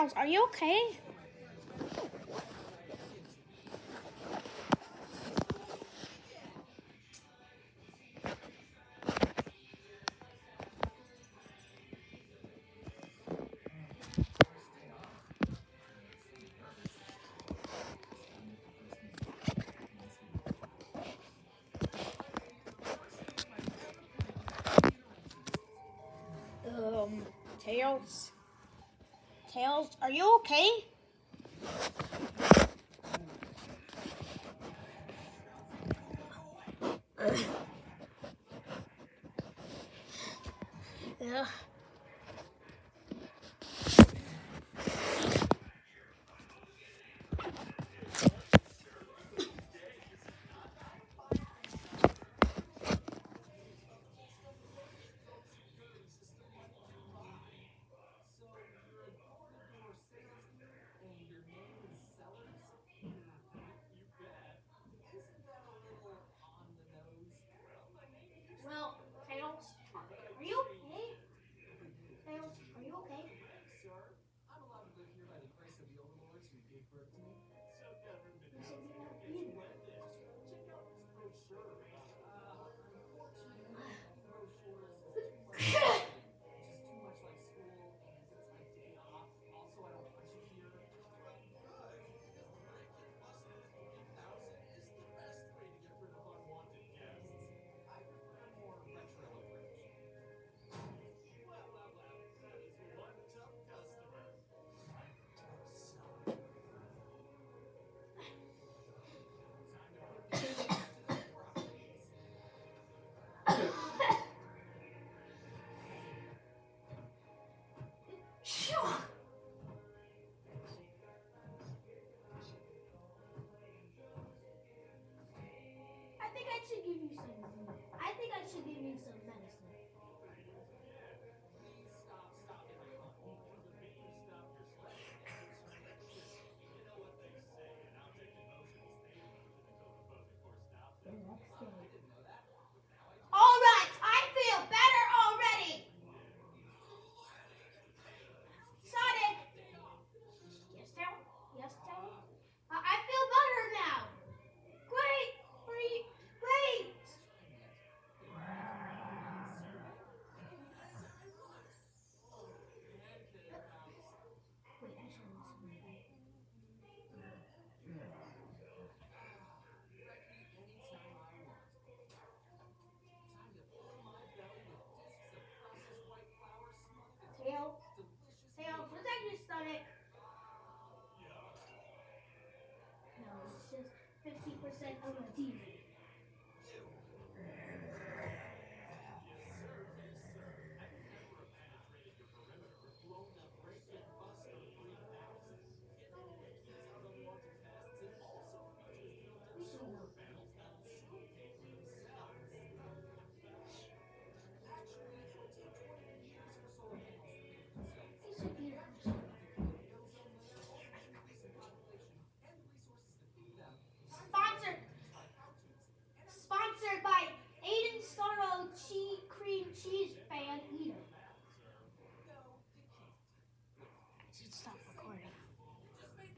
Tails, are you okay? Tails? Tails, are you okay? Yeah. Well, Tails, are you okay? Tails, are you okay? I'm allowed to live here by the grace of the overlords who gave birth to me. So government. You said you have you. Check out this brochure. Unfortunately, brochures is too much just too much like school, and it's my day off. Also, I don't punch it here. Is the best way to get rid of unwanted guests. I prefer a more retro approach. Well, that is one tough customer. Time to put these bastards to work, please. I think I should give you some. I think I should give you some medicine. Please stop stopping my heart. Please stop your sweat and return the chip. You know what they say, an object in motion is fatal to the code opposing force stops it. The next I day. didn't know that, but now I do. All right, I feel better already. Sonic. Yes, Tails. Yes, Tails. I feel better now. Great. Great. Great. Wait, I should listen. Wreck me anytime I want. Time to fill my belly with discs of processed white flour smothered in Tails. delicious Tails, meat. what's that in your stomach? No, it's just 50% of a demon.